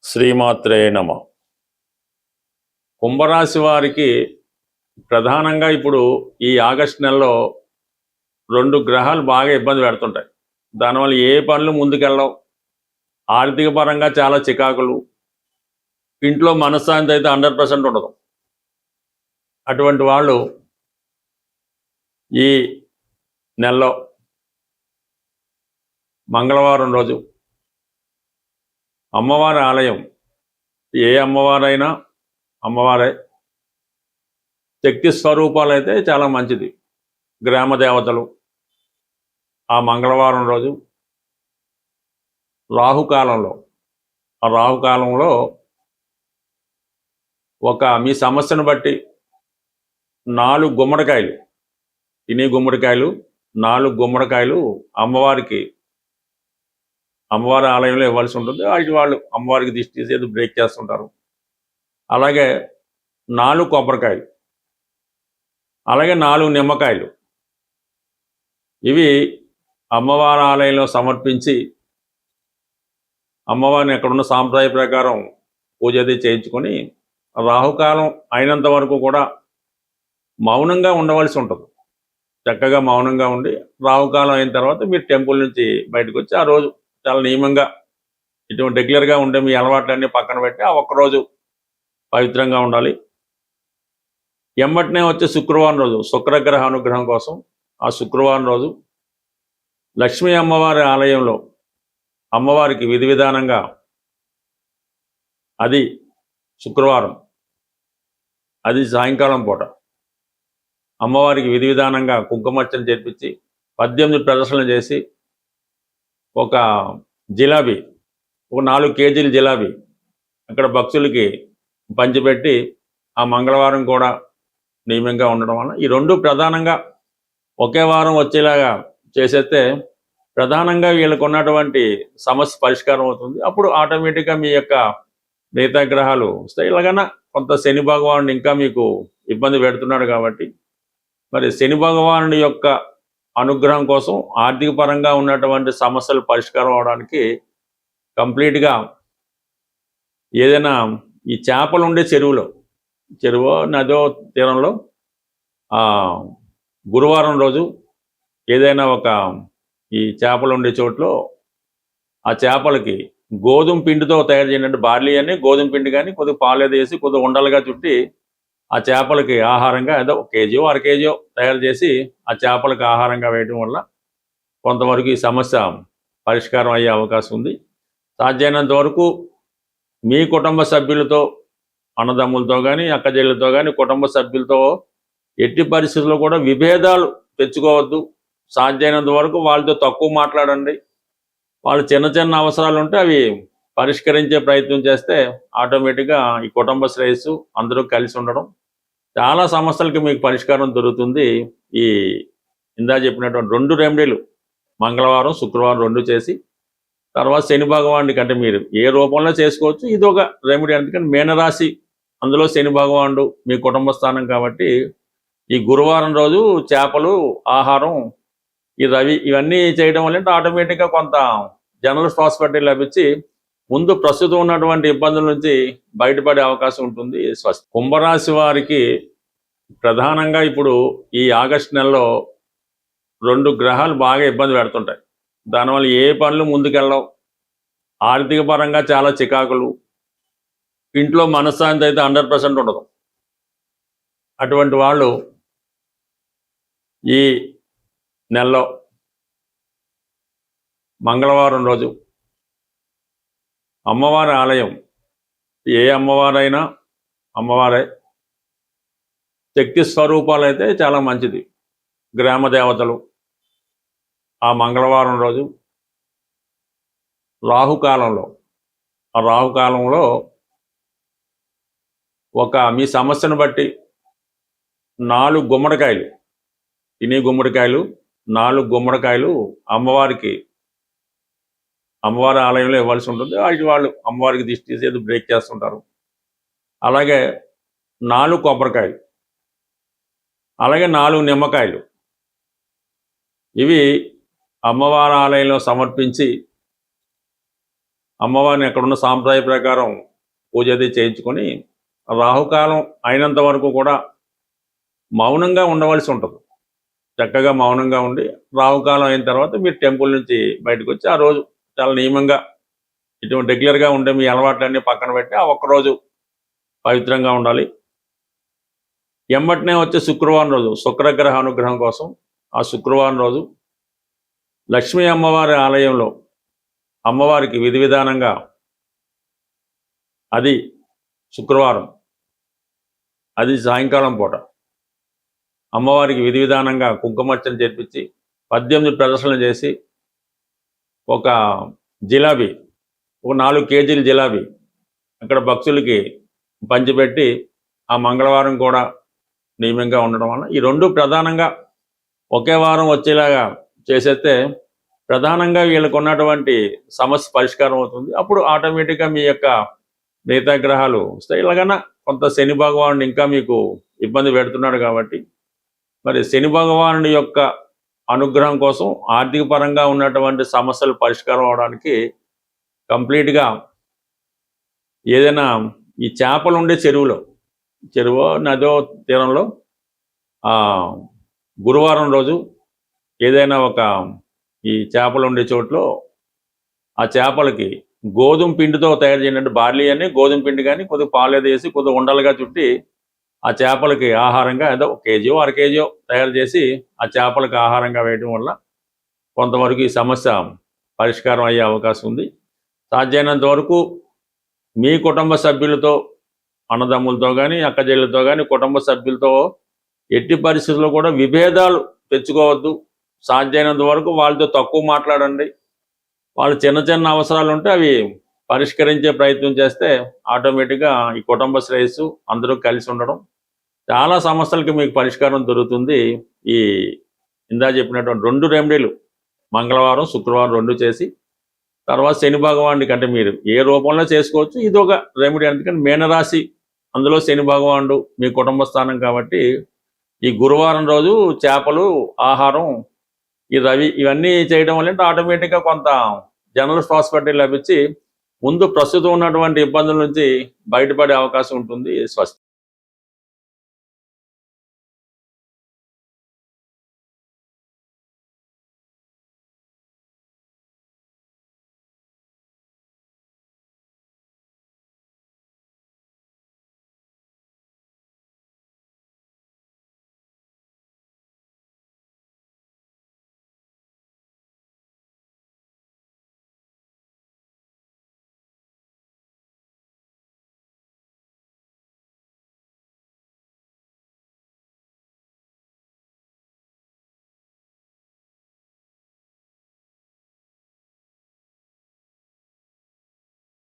శ్రీమాత్రే నమ. కుంభరాశి వారికి ప్రధానంగా ఇప్పుడు ఈ ఆగస్టు నెలలో 2 గ్రహాలు బాగా ఇబ్బంది పెడుతుంటాయి. దానివల్ల ఏ పనులు ముందుకెళ్ళవు. ఆర్థిక పరంగా చాలా చికాకులు, ఇంట్లో మనశ్శాంతి అయితే 100% ఉండదు. అటువంటి వాళ్ళు ఈ నెలలో మంగళవారం రోజు అమ్మవారి ఆలయం, ఏ అమ్మవారైనా అమ్మవారే, శక్తి స్వరూపాలు అయితే చాలా మంచిది. గ్రామ దేవతలు ఆ మంగళవారం రోజు రాహుకాలంలో మీ సమస్యను బట్టి 4 గుమ్మడికాయలు, తినే గుమ్మడికాయలు 4 గుమ్మడికాయలు అమ్మవారి ఆలయంలో ఇవ్వాల్సి ఉంటుంది. వాళ్ళు అమ్మవారికి దిష్టి తీసి ఏదో బ్రేక్ చేస్తుంటారు. అలాగే 4 కొబ్బరికాయలు, అలాగే 4 నిమ్మకాయలు, ఇవి అమ్మవారి ఆలయంలో సమర్పించి అమ్మవారిని ఎక్కడున్న సాంప్రదాయ ప్రకారం పూజ అది చేయించుకొని రాహుకాలం అయినంత వరకు కూడా మౌనంగా ఉండవలసి ఉంటుంది. చక్కగా మౌనంగా ఉండి రాహుకాలం అయిన తర్వాత మీరు టెంపుల్ నుంచి బయటకు వచ్చి ఆ రోజు చాలా నియమంగా ఇటువంటి రెగ్యులర్గా ఉండే మీ అలవాట్లన్నీ పక్కన పెట్టి ఆ ఒక్కరోజు పవిత్రంగా ఉండాలి. ఎమ్మటనే వచ్చే శుక్రవారం రోజు శుక్రగ్రహ అనుగ్రహం కోసం ఆ శుక్రవారం రోజు లక్ష్మీ అమ్మవారి ఆలయంలో అమ్మవారికి విధి విధానంగా, అది శుక్రవారం, అది సాయంకాలం పూట అమ్మవారికి విధి విధానంగా కుంకుమర్చన చేర్పించి 18 ప్రదర్శనలు చేసి ఒక 4 కేజీల జిలాబీ అక్కడ భక్తులకి పంచిపెట్టి ఆ మంగళవారం కూడా నియమంగా ఉండడం వల్ల ఈ 2 ప్రధానంగా ఒకే వారం వచ్చేలాగా చేసేస్తే ప్రధానంగా వీళ్ళకు ఉన్నటువంటి సమస్య పరిష్కారం అవుతుంది. అప్పుడు ఆటోమేటిక్గా మీ యొక్క మిగతా గ్రహాలు వస్తాయి. ఇలాగన్నా కొంత శని భగవానుడు ఇంకా మీకు ఇబ్బంది పెడుతున్నాడు కాబట్టి మరి శని భగవానుడి యొక్క అనుగ్రహం కోసం ఆర్థిక పరంగా ఉన్నటువంటి సమస్యలు పరిష్కారం అవడానికి కంప్లీట్గా ఏదైనా ఈ చేపలు ఉండే చెరువు నదో తీరంలో గురువారం రోజు ఏదైనా ఈ చేపలు ఉండే చోట్లో ఆ చేపలకి గోధుమ పిండితో తయారు చేయండి. బార్లీ అని గోధుమ పిండి కానీ కొద్దిగా పాలు వేసి కొద్దిగా ఉండలుగా చుట్టి ఆ చేపలకి ఆహారంగా ఏదో 1 కేజీ 1/2 కేజీ తయారు చేసి ఆ చేపలకి ఆహారంగా వేయడం వల్ల కొంతవరకు ఈ సమస్య పరిష్కారం అయ్యే అవకాశం ఉంది. సాధ్యమైనంత వరకు మీ కుటుంబ సభ్యులతో, అన్నదమ్ములతో కానీ అక్కచెల్లెలతో కానీ కుటుంబ సభ్యులతో ఎట్టి పరిస్థితుల్లో కూడా విభేదాలు తెచ్చుకోవద్దు. సాధ్యమైనంత వరకు వాళ్ళతో తక్కువ మాట్లాడండి. వాళ్ళు చిన్న అవసరాలు ఉంటే అవి పరిష్కరించే ప్రయత్నం చేస్తే ఆటోమేటిక్గా ఈ కుటుంబ శ్రేయస్సు అందరూ కలిసి ఉండడం, చాలా సమస్యలకి మీకు పరిష్కారం దొరుకుతుంది. ఈ ఇందా చెప్పినటువంటి 2 రెమెడీలు మంగళవారం శుక్రవారం 2 చేసి తర్వాత శని భగవానుడికి, అంటే మీరు ఏ రూపంలో చేసుకోవచ్చు, ఇది ఒక రెమెడీ. అందుకని మీనరాశి, అందులో శని భగవానుడు మీ కుటుంబ స్థానం కాబట్టి ఈ గురువారం రోజు చేపలు, ఆహారం, ఈ రవి ఇవన్నీ చేయడం వల్ల ఆటోమేటిక్గా కొంత జనరల్ ప్రాస్పెరిటీ లభించి ముందు ప్రస్తుతం ఉన్నటువంటి ఇబ్బందుల నుంచి బయటపడే అవకాశం ఉంటుంది. స్వస్తి. కుంభరాశి వారికి ప్రధానంగా ఇప్పుడు ఈ ఆగస్టు నెలలో 2 గ్రహాలు బాగా ఇబ్బంది పెడుతుంటాయి. దానివల్ల ఏ పనులు ముందుకెళ్ళవు. ఆర్థిక పరంగా చాలా చికాకులు, ఇంట్లో మనశ్శాంతి అయితే 100% ఉండదు. అటువంటి వాళ్ళు ఈ నెలలో మంగళవారం రోజు అమ్మవారి ఆలయం, ఏ అమ్మవారైనా అమ్మవారే, శక్తి స్వరూపాలు అయితే చాలా మంచిది. గ్రామ దేవతలు ఆ మంగళవారం రోజు రాహుకాలంలో మీ సమస్యను బట్టి 4 గుమ్మడికాయలు, తినే గుమ్మడికాయలు 4 గుమ్మడికాయలు అమ్మవారి ఆలయంలో ఇవ్వాల్సి ఉంటుంది. వాళ్ళు అమ్మవారికి దిష్టి తీసి ఏదో బ్రేక్ చేస్తుంటారు. అలాగే 4 కొబ్బరికాయలు, అలాగే 4 నిమ్మకాయలు, ఇవి అమ్మవారి ఆలయంలో సమర్పించి అమ్మవారిని అక్కడున్న సాంప్రదాయ ప్రకారం పూజ అది చేయించుకొని రాహుకాలం అయినంత వరకు కూడా మౌనంగా ఉండవలసి ఉంటుంది. చక్కగా మౌనంగా ఉండి రాహుకాలం అయిన తర్వాత మీరు టెంపుల్ నుంచి బయటకు వచ్చి ఆ రోజు చాలా నియమంగా ఇటువంటి రెగ్యులర్గా ఉండే మీ అలవాట్లన్నీ పక్కన పెట్టి ఆ ఒక్కరోజు పవిత్రంగా ఉండాలి. ఎంబటినే వచ్చే శుక్రవారం రోజు శుక్రగ్రహ అనుగ్రహం కోసం ఆ శుక్రవారం రోజు లక్ష్మీ అమ్మవారి ఆలయంలో అమ్మవారికి విధి విధానంగా అది శుక్రవారం అది సాయంకాలం పూట అమ్మవారికి విధి విధానంగా కుంకుమార్చన చేర్పించి 18 ప్రదర్శనలు చేసి ఒక జిలాబీ ఒక 4 కేజీల జిలాబీ అక్కడ భక్తులకి పంచిపెట్టి ఆ మంగళవారం కూడా నియమంగా ఉండడం వల్ల ఈ రెండు ప్రధానంగా ఒకే వారం వచ్చేలాగా చేసేస్తే ప్రధానంగా వీళ్ళకు ఉన్నటువంటి సమస్య పరిష్కారం అవుతుంది. అప్పుడు ఆటోమేటిక్గా మీ యొక్క మిగతా గ్రహాలు వస్తాయి. ఇలాగన్నా కొంత శని భగవానుడు ఇంకా మీకు ఇబ్బంది పెడుతున్నాడు కాబట్టి మరి శని భగవానుడి యొక్క అనుగ్రహం కోసం ఆర్థిక పరంగా ఉన్నటువంటి సమస్యలు పరిష్కారం అవడానికి కంప్లీట్గా ఏదైనా ఈ చేపలు ఉండే చెరువు నదో తీరంలో గురువారం రోజు ఏదైనా ఒక ఈ చేపలు ఉండే చోట్లో ఆ చేపలకి గోధుమ పిండితో తయారు చేయనట్టు బార్లీ అని గోధుమ పిండి కానీ కొద్దిగా పాలు వేసి కొద్దిగా ఉండలుగా చుట్టి ఆ చేపలకి ఆహారంగా ఏదో 1 కేజీ 1/2 కేజీ తయారు చేసి ఆ చేపలకి ఆహారంగా వేయడం వల్ల కొంతవరకు ఈ సమస్య పరిష్కారం అయ్యే అవకాశం ఉంది. సాధ్యమైనంత వరకు మీ కుటుంబ సభ్యులతో అన్నదమ్ములతో కానీ అక్కచెల్లెలతో కానీ కుటుంబ సభ్యులతో ఎట్టి పరిస్థితుల్లో కూడా విభేదాలు తెచ్చుకోవద్దు. సాధ్యమైనంత వరకు వాళ్ళతో తక్కువ మాట్లాడండి. వాళ్ళు చిన్న చిన్న అవసరాలు ఉంటే అవి పరిష్కరించే ప్రయత్నం చేస్తే ఆటోమేటిక్గా ఈ కుటుంబ శ్రేయస్సు అందరూ కలిసి ఉండడం చాలా సమస్యలకి మీకు పరిష్కారం దొరుకుతుంది. ఈ ఇందా చెప్పినటువంటి 2 రెమెడీలు మంగళవారం శుక్రవారం 2 చేసి తర్వాత శని భగవానుడికి అంటే మీరు ఏ రూపంలో చేసుకోవచ్చు. ఇది ఒక రెమెడీ. అందుకని మీనరాశి అందులో శని భగవానుడు మీ కుటుంబ స్థానం కాబట్టి ఈ గురువారం రోజు చేపలు ఆహారం ఈ రవి ఇవన్నీ చేయడం వల్ల ఆటోమేటిక్గా కొంత జనరల్ ప్రాస్పెరిటీ లభించి ముందు ప్రస్తుతం ఉన్నటువంటి ఇబ్బందుల నుంచి బయటపడే అవకాశం ఉంటుంది. స్వస్తి.